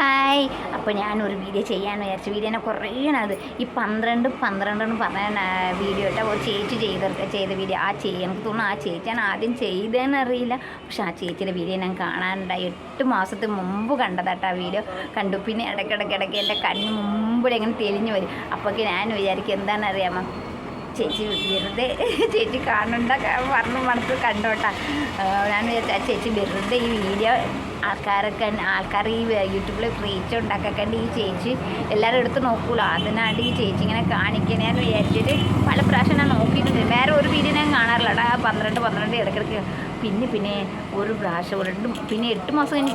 Hi. അപ്പോൾ ഞാനൊരു video ചെയ്യാമെന്ന് വിചാരിച്ചു. വീഡിയോനെ കുറേണത് ഈ 12 എന്ന് പറഞ്ഞ വീഡിയോ ഇട്ട ഒരു ചേച്ചി ചെയ്ത വീഡിയോ. എനിക്ക് തോന്നുന്നു ആ ചേച്ചിയാണ് ആദ്യം ചെയ്തതെന്ന് അറിയില്ല. പക്ഷെ ആ ചേച്ചിയുടെ വീഡിയോ ഞാൻ കാണാനുണ്ടായി. 8 മാസത്തിന് മുമ്പ് കണ്ടതാട്ടോ ആ വീഡിയോ കണ്ടു. പിന്നെ ഇടയ്ക്കിടയ്ക്ക് എൻ്റെ കണ്ണിന് മുമ്പിൽ എങ്ങനെ തെളിഞ്ഞു വരും. അപ്പോഴൊക്കെ ഞാൻ വിചാരിക്കും എന്താണെന്നറിയാമോ, ചേച്ചി വെറുതെ ചേച്ചി കാണണ്ട മനസ്സ് കണ്ടോട്ടാ. ഞാൻ വിചാരിച്ചു ആ ചേച്ചി വെറുതെ ഈ വീഡിയോ ആൾക്കാർ ഈ യൂട്യൂബിൽ റീച്ച് ഉണ്ടാക്കാൻ ഈ ചേച്ചി എല്ലാവരും എടുത്ത് നോക്കൂല. അതിനാണ്ട് ഈ ചേച്ചി ഇങ്ങനെ കാണിക്കണേ എന്ന് വിചാരിച്ചിട്ട് പല പ്രാവശ്യം ഞാൻ നോക്കിയിട്ടുണ്ട്. വേറെ ഒരു വീഡിയോ ഞാൻ കാണാറില്ല. 12 ഇടയ്ക്കിടയ്ക്ക് പിന്നെ ഒരു പ്രാവശ്യം പിന്നെ 8 മാസം കഴിഞ്ഞ്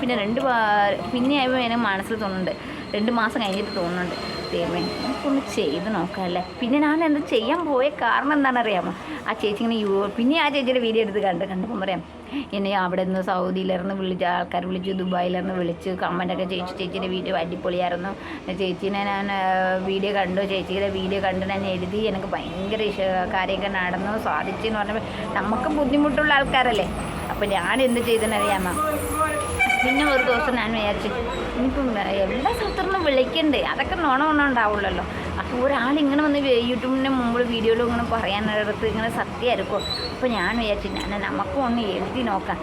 പിന്നെ ആയപ്പോൾ എനിക്ക് മനസ്സിൽ തോന്നുന്നുണ്ട്. 2 മാസം കഴിഞ്ഞിട്ട് തോന്നുന്നുണ്ട് ദൈവമേ നമുക്കൊന്ന് ചെയ്ത് നോക്കാമല്ലേ. പിന്നെ ഞാൻ എന്താ ചെയ്യാൻ പോയ കാരണം എന്താണെന്നറിയാമോ, ആ ചേച്ചി ഇങ്ങനെ പിന്നെ ആ ചേച്ചിയുടെ വീഡിയോ എടുത്ത് കണ്ടപ്പോൾ പറയാം, എന്നെ അവിടെ നിന്ന് സൗദിയിലിരുന്ന് ആൾക്കാർ വിളിച്ചു, ദുബായിലിരുന്ന് വിളിച്ച് കമൻ്റൊക്കെ ചേച്ചിയുടെ വീഡിയോ അടിപൊളിയായിരുന്നു, ചേച്ചീനെ ഞാൻ വീഡിയോ കണ്ടു, ചേച്ചിയുടെ വീഡിയോ കണ്ട് ഞാൻ എഴുതി, എനിക്ക് ഭയങ്കര കാര്യമൊക്കെ നടന്നു സാധിച്ചെന്ന് പറഞ്ഞപ്പോൾ നമുക്ക് ബുദ്ധിമുട്ടുള്ള ആൾക്കാരല്ലേ. അപ്പോൾ ഞാൻ എന്ത് ചെയ്തെന്നറിയാമോ, പിന്നെ ഒരു ദിവസം ഞാൻ വിചാരിച്ചു ഇനിയിപ്പം എല്ലാ സ്ഥലത്തുനിന്നും വിളിക്കണ്ടേ, അതൊക്കെ നോണം ഉണ്ടാവുള്ളല്ലോ. അപ്പോൾ ഒരാളിങ്ങനെ വന്ന് യൂട്യൂബിൻ്റെ മുമ്പിൽ വീഡിയോയിൽ ഇങ്ങനെ പറയാനെടുത്ത് ഇങ്ങനെ സത്യമായിരിക്കും. അപ്പോൾ ഞാൻ വിചാരിച്ചു നമുക്കും ഒന്ന് എഴുതി നോക്കാം.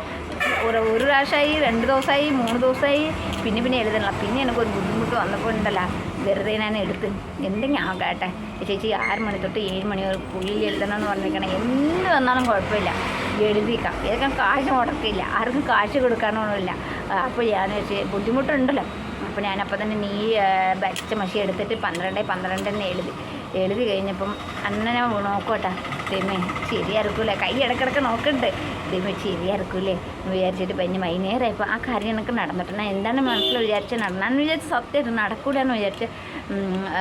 ഒരു പ്രാവശ്യമായി, 2 ദിവസമായി, 3 ദിവസമായി, പിന്നെ എഴുതണം. പിന്നെ എനിക്കൊരു ബുദ്ധിമുട്ട് വന്നപ്പോൾ ഉണ്ടല്ലോ, വെറുതെ ഞാൻ എടുത്ത് എന്തെങ്കിലും ആകട്ടെ ചേച്ചി 6 മണി തൊട്ട് 7 മണി വരെ പുള്ളിൽ എഴുതണം എന്ന് പറഞ്ഞിരിക്കണം. എന്ത് വന്നാലും കുഴപ്പമില്ല, എഴുതിക്കാം. ഏതൊക്കെ കാശ് മുടക്കില്ല, ആർക്കും കാശ് കൊടുക്കാനൊന്നുമില്ല. അപ്പോൾ ഞാൻ ബുദ്ധിമുട്ടുണ്ടല്ലോ. അപ്പോൾ ഞാനപ്പോൾ തന്നെ പച്ച മഷി എടുത്തിട്ട് 12 എഴുതി കഴിഞ്ഞപ്പം അന്നെ നോക്കോട്ടെ ദൈവമേ ശരിയായിരിക്കൂലേ, കൈ ഇടക്കിടക്ക് നോക്കുന്നുണ്ട്, ദൈവമേ ശരിയായിരിക്കൂലേ എന്ന് വിചാരിച്ചിട്ട് പിന്നെ വൈകുന്നേരമായപ്പോൾ ആ കാര്യം എനിക്ക് നടന്നിട്ടുണ്ട്. എന്താണ് മനസ്സിൽ വിചാരിച്ച് നടന്നാന്ന് വിചാരിച്ച് സത്യമായിട്ട് നടക്കൂലെന്ന് വിചാരിച്ച്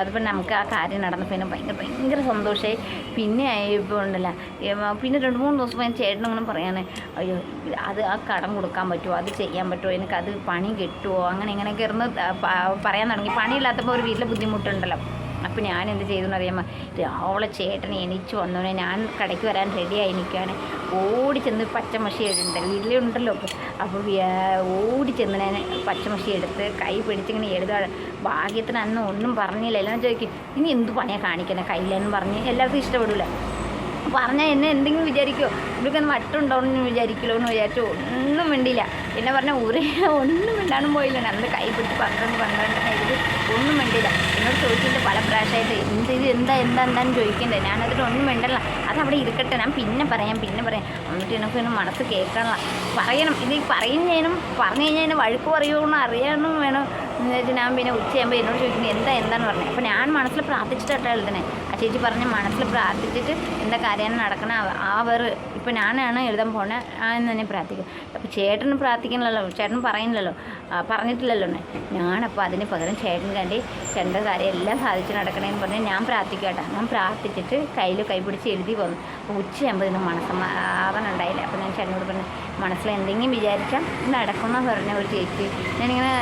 അതിപ്പോൾ നമുക്ക് ആ കാര്യം നടന്നു. പിന്നെ ഭയങ്കര സന്തോഷമായി. പിന്നെ ഇപ്പോൾ ഉണ്ടല്ലോ, പിന്നെ 2-3 ദിവസം ഞാൻ ചേട്ടനൊന്നും പറയാനേ, അയ്യോ അത് ആ കടം കൊടുക്കാൻ പറ്റുമോ, അത് ചെയ്യാൻ പറ്റുമോ, എനിക്കത് പണി കിട്ടുമോ, ഇങ്ങനെയൊക്കെ ഇരുന്ന് പറയാൻ തുടങ്ങി. പണിയില്ലാത്തപ്പോൾ ഒരു വീട്ടിലെ ബുദ്ധിമുട്ടുണ്ടല്ലോ. അപ്പോൾ ഞാൻ എന്ത് ചെയ്തെന്ന് അറിയാമോ, രാവിലെ ചേട്ടനെ എണീച്ച് വന്നോനെ ഞാൻ കടയ്ക്ക് വരാൻ റെഡിയായി നിൽക്കുകയാണ്. ഓടി ചെന്ന് പച്ചമഷി വീട്ടിലുണ്ടല്ലോ. അപ്പോൾ ഓടി ചെന്ന് ഞാൻ പച്ചമഷി എടുത്ത് കൈ പിടിച്ചിങ്ങനെ എഴുതുകയാണ്. ഭാഗ്യത്തിന് അന്ന് ഒന്നും പറഞ്ഞില്ല. എല്ലാം ചോദിക്കും ഇനി എന്ത് പണിയാണ് കാണിക്കുന്നത് കയ്യിലെന്ന് പറഞ്ഞ് എല്ലാവർക്കും ഇഷ്ടപ്പെടില്ല. പറഞ്ഞാൽ എന്നെ എന്തെങ്കിലും വിചാരിക്കുമോ, ഇവർക്കൊന്ന് വട്ടുണ്ടോയെന്ന് വിചാരിക്കുമല്ലോ എന്ന് വിചാരിച്ചു. ഒന്നും മിണ്ടില്ല. എന്നെ പറഞ്ഞാൽ ഒന്നും മിണ്ടാനും പോയില്ല. അന്ന് കൈ പിടിച്ച് 12 എഴുതി ഒന്നും മിണ്ടില്ല. എന്നോട് ചോദിച്ചിട്ട് പല പ്രാവശ്യമായിട്ട് എന്താന്ന് ചോദിക്കണ്ടേ. ഞാനതിൽ ഒന്നും മിണ്ടല്ല, അതവിടെ ഇരിക്കട്ടെ, ഞാൻ പിന്നെ പറയാം. എന്നിട്ട് എനിക്കൊന്ന് മനസ്സ് കേൾക്കണല്ല, പറയണം. ഇത് പറഞ്ഞു കഴിഞ്ഞാൽ വഴുക്ക് പറയുമെന്ന് അറിയാനും വേണം എന്ന് വെച്ചാൽ ഞാൻ പിന്നെ ഉച്ചയാകുമ്പോൾ എന്നോട് ചോദിക്കുന്നത് എന്താന്ന് പറഞ്ഞു. അപ്പോൾ ഞാൻ മനസ്സിൽ പ്രാർത്ഥിച്ചിട്ടാണ് എഴുതണേ. ആ ചേച്ചി പറഞ്ഞ് മനസ്സിൽ പ്രാർത്ഥിച്ചിട്ട് എന്താ കാര്യം നടക്കണം ഇപ്പോൾ ഞാനാണ് എഴുതാൻ പോണേ എന്ന് തന്നെ പ്രാർത്ഥിക്കും. അപ്പോൾ ചേട്ടന് പ്രാർത്ഥിക്കണമല്ലോ, ചേട്ടൻ പറഞ്ഞിട്ടില്ലല്ലോ. ഞാനപ്പോൾ അതിന് പകരം ചേട്ടന് രണ്ട് കാര്യം എല്ലാം സാധിച്ച് നടക്കണേന്ന് പറഞ്ഞ് ഞാൻ പ്രാർത്ഥിക്കും കേട്ടോ. ഞാൻ പ്രാർത്ഥിച്ചിട്ട് കൈ പിടിച്ച് എഴുതി വന്നു. അപ്പോൾ ഉച്ചയാകുമ്പോൾ ഇതിന് മനസ്സമാധാനം ഉണ്ടായില്ല. അപ്പോൾ ഞാൻ ചേട്ടനോട് പറഞ്ഞു മനസ്സിൽ എന്തെങ്കിലും വിചാരിച്ചാൽ നടക്കുമെന്ന് പറഞ്ഞ ഒരു ചേച്ചി, ഞാനിങ്ങനെ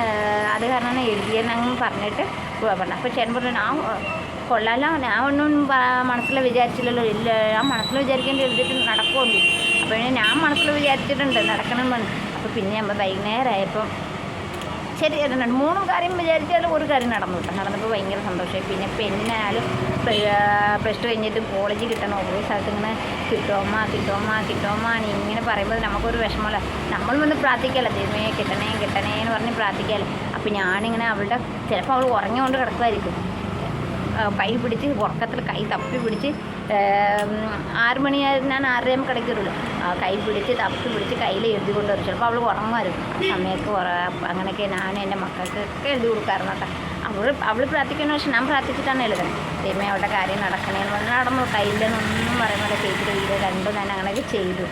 അത് കാരണമാണ് എഴുതിയെന്നങ്ങ് പറഞ്ഞിട്ട് പറഞ്ഞു. അപ്പോൾ ചേട്ടൻ പറഞ്ഞു ഞാൻ കൊള്ളാലോ, ഞാൻ ഒന്നും മനസ്സിൽ വിചാരിച്ചില്ലല്ലോ. ഇല്ല, ഞാൻ മനസ്സിൽ വിചാരിക്കേണ്ടി എഴുതിയിട്ട് നടക്കുമല്ലോ. അപ്പോൾ ഞാൻ മനസ്സിൽ വിചാരിച്ചിട്ടുണ്ട് നടക്കണമെന്ന് പറഞ്ഞു. അപ്പോൾ പിന്നെ നമ്മൾ വൈകുന്നേരമായപ്പോൾ ശരി 2-3 കാര്യം വിചാരിച്ചാലും ഒരു കാര്യം നടന്നപ്പോൾ ഭയങ്കര സന്തോഷമായി. പിന്നെ പെണ്ണിനായാലും +2 കഴിഞ്ഞിട്ട് കോളേജ് കിട്ടണം. ഓരോ സ്ഥലത്ത് ഇങ്ങനെ കിട്ടുമോ ഇങ്ങനെ പറയുമ്പോൾ നമുക്കൊരു വിഷമമല്ല. നമ്മൾ വന്ന് പ്രാർത്ഥിക്കാമല്ലോ, ദൈവമേ കിട്ടണേ എന്ന് പറഞ്ഞ് പ്രാർത്ഥിക്കാമല്ലോ. അപ്പോൾ ഞാനിങ്ങനെ ചിലപ്പോൾ അവൾ ഉറങ്ങിക്കൊണ്ട് കിടക്കുമായിരിക്കും. കൈ പിടിച്ച് ഉറക്കത്തിൽ കൈ തപ്പി പിടിച്ച് 6 മണിയായിരുന്നു, ഞാൻ 6:30 കടയ്ക്ക് വരുള്ളൂ. കൈ പിടിച്ച് തപ്പി പിടിച്ച് കയ്യിൽ എഴുതി കൊണ്ടുവരും. ചിലപ്പോൾ അവൾ ഉറങ്ങുമായിരുന്നു. ആ സമയത്ത് അങ്ങനെയൊക്കെ ഞാൻ എൻ്റെ മക്കൾക്കൊക്കെ എഴുതി കൊടുക്കാറുണ്ട് കേട്ടോ. അവൾ പ്രാർത്ഥിക്കുന്ന, പക്ഷെ ഞാൻ പ്രാർത്ഥിച്ചിട്ടാണ് എഴുതുന്നത്. ദൈവമേ അവളുടെ കാര്യം നടക്കണേന്ന് പറഞ്ഞാൽ നടന്നു. കയ്യിലെന്നൊന്നും പറയുമ്പോൾ ചേച്ചിയുടെ വീഡിയോ കണ്ടു, ഞാൻ അങ്ങനെയൊക്കെ ചെയ്തു.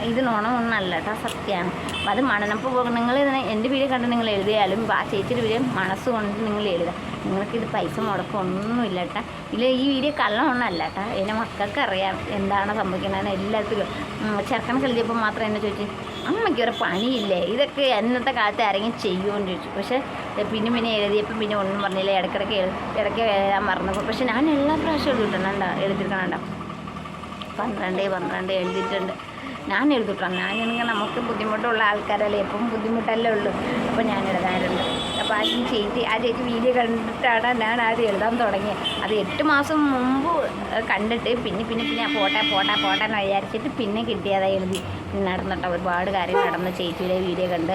ഇത് നോണമൊന്നല്ല കേട്ടോ, സത്യമാണ്. അത് അപ്പോൾ നിങ്ങൾ എൻ്റെ വീഡിയോ കണ്ട് നിങ്ങൾ എഴുതിയാലും ആ ചേച്ചിയുടെ വീഡിയോ മനസ്സുകൊണ്ട് നിങ്ങൾ എഴുതുക. നിങ്ങൾക്കിത് പൈസ മുടക്കമൊന്നുമില്ല കേട്ടോ. ഈ വീഡിയോ കള്ളമൊന്നല്ല കേട്ടോ. എൻ്റെ മക്കൾക്ക് അറിയാം എന്താണ് സംഭവിക്കുന്നത്. എല്ലാത്തിലും ചെറുക്കനൊക്കെ എഴുതിയപ്പോൾ മാത്രം എന്നെ ചോദിച്ചു അമ്മയ്ക്ക് ഒരു പണിയില്ലേ, ഇതൊക്കെ എന്നത്തെ കാലത്ത് ആരെങ്കിലും ചെയ്യുമെന്ന് ചോദിച്ചു. പക്ഷേ പിന്നെ എഴുതിയപ്പോൾ പിന്നെ ഒന്നും പറഞ്ഞില്ല. ഇടയ്ക്ക് എഴുതാൻ മറന്നപ്പോൾ. പക്ഷെ ഞാൻ എല്ലാ പ്രാവശ്യം എഴുതിയിരിക്കണുണ്ടോ 12 എഴുതിയിട്ടുണ്ട്. ഞാൻ എഴുതിട്ടാണ്. ഞാനെങ്കിൽ നമുക്ക് ബുദ്ധിമുട്ടുള്ള ആൾക്കാരല്ലേ, എപ്പം ബുദ്ധിമുട്ടല്ലേ ഉള്ളൂ. അപ്പോൾ ഞാൻ എഴുതാറുണ്ട്. അപ്പോൾ അപ്പോൾ ആ ചേച്ചി വീഡിയോ കണ്ടിട്ടാണ് ഞാൻ ആദ്യം എഴുതാൻ തുടങ്ങിയത്. അത് 8 മാസം മുമ്പ് കണ്ടിട്ട് പിന്നെ പോട്ടെ എന്ന് വിചാരിച്ചിട്ട് പിന്നെ കിട്ടിയതാണ് എഴുതി നടന്നിട്ട് ഒരുപാട് കാര്യം നടന്ന് ചേച്ചിയുടെ വീഡിയോ കണ്ട്.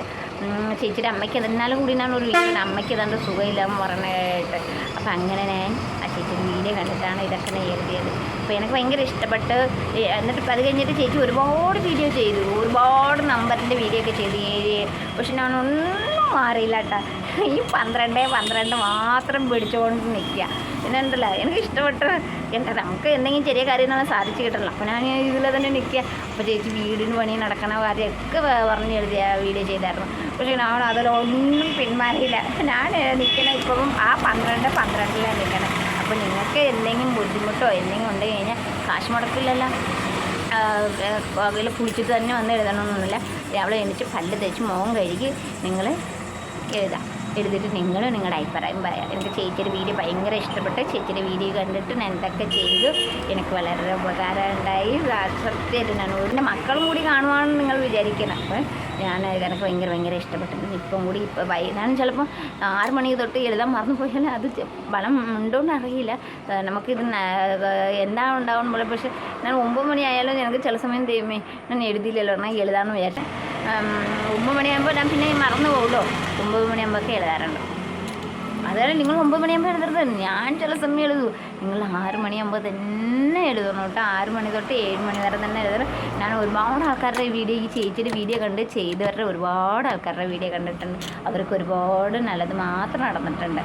ചേച്ചിയുടെ അമ്മയ്ക്ക് എന്നാലും കൂടി ഞാൻ ഒരു വീഡിയോ അമ്മയ്ക്ക് ഏതാണ്ട് സുഖമില്ലാന്ന് പറഞ്ഞിട്ട്, അപ്പോൾ അങ്ങനെ ഞാൻ ആ ചേച്ചിയുടെ വീഡിയോ കണ്ടിട്ടാണ് ഇതൊക്കെ ഞാൻ എഴുതിയത്. അപ്പോൾ എനിക്ക് ഭയങ്കര ഇഷ്ടപ്പെട്ട്. എന്നിട്ട് അത് കഴിഞ്ഞിട്ട് ചേച്ചി ഒരുപാട് വീഡിയോ ചെയ്തു, ഒരുപാട് നമ്പറിൻ്റെ വീഡിയോ ഒക്കെ ചെയ്തു. പക്ഷെ ഞാനൊന്നും മാറിയില്ല കേട്ടോ. ഈ 12 മാത്രം പിടിച്ചുകൊണ്ട് നിൽക്കുക. പിന്നെ ഉണ്ടല്ലോ എനിക്ക് ഇഷ്ടപ്പെട്ട് നമുക്ക് എന്തെങ്കിലും ചെറിയ കാര്യങ്ങളൊന്നും സാധിച്ചു കിട്ടണം. അപ്പോൾ ഞാൻ ഇതിൽ തന്നെ നിൽക്കുക. അപ്പോൾ ചേച്ചി വീടിന് പണി നടക്കണ കാര്യമൊക്കെ പറഞ്ഞ് എഴുതിയ വീഡിയോ ചെയ്തായിരുന്നു. പക്ഷേ ഞാൻ അതിലൊന്നും പിന്മാറിയില്ല. ഞാൻ നിൽക്കണം ഇപ്പം ആ 12 നിൽക്കണം. അപ്പോൾ നിങ്ങൾക്ക് എന്തെങ്കിലും ബുദ്ധിമുട്ടോ എന്തെങ്കിലും ഉണ്ടെങ്കിൽ കഴിഞ്ഞാൽ കാശ് മുടക്കില്ലല്ലോ. അതിൽ കുളിച്ചിട്ട് തന്നെ വന്ന് എഴുതണമെന്നൊന്നുമില്ല. രാവിലെ എണീച്ച് പല്ല് തേച്ച് മുഖം കഴുകി നിങ്ങൾ എഴുതിയിട്ട് നിങ്ങളുടെ അഭിപ്രായം പറയാം. എനിക്ക് ചേച്ചിയുടെ വീഡിയോ ഭയങ്കര ഇഷ്ടപ്പെട്ട്. ചേച്ചിയുടെ വീഡിയോ കണ്ടിട്ട് ഞാൻ എന്തൊക്കെ ചെയ്തു, എനിക്ക് വളരെ ഉപകാരം ഉണ്ടായി. സത്യമായിട്ട് ഞാൻ എൻ്റെ മക്കളും കൂടി കാണുവാണെന്ന് നിങ്ങൾ വിചാരിക്കണം. അപ്പോൾ എനിക്ക് ഭയങ്കര ഇഷ്ടപ്പെട്ടിട്ടുണ്ട്. ഇപ്പം കൂടി ഞാൻ ചിലപ്പോൾ 6 മണി തൊട്ട് എഴുതാൻ മറന്നു പോയാൽ അത് ബലം ഉണ്ടോയെന്ന് അറിയില്ല. നമുക്കിത് എന്താണ് ഉണ്ടാവുന്ന പോലെ. പക്ഷേ ഞാൻ 9 മണിയായാലും എനിക്ക് ചില സമയം ദൈവമേ ഞാൻ എഴുതിയില്ലല്ലോ എന്നാൽ എഴുതാമെന്ന് വിചാരിച്ചു. 9 മണിയാകുമ്പോൾ ഞാൻ പിന്നെ മറന്നു പോകുമല്ലോ. 9 മണിയാകുമ്പോഴൊക്കെ എഴുതാറുണ്ട്. അതായത് നിങ്ങൾ 9 മണിയാകുമ്പോൾ എഴുതരുത്. ഞാൻ ചില സമയം എഴുതും. നിങ്ങൾ 6 മണിയാകുമ്പോൾ തന്നെ എഴുതണം കേട്ടോ. 6 മണി തൊട്ട് 7 മണി വരെ തന്നെ എഴുതണം. ഞാൻ ഒരുപാട് ആൾക്കാരുടെ വീഡിയോ, ഈ ചേച്ചിയുടെ വീഡിയോ കണ്ട് ചെയ്തവരുടെ ഒരുപാട് ആൾക്കാരുടെ വീഡിയോ കണ്ടിട്ടുണ്ട്. അവർക്ക് ഒരുപാട് നല്ലത് മാത്രം നടന്നിട്ടുണ്ട്.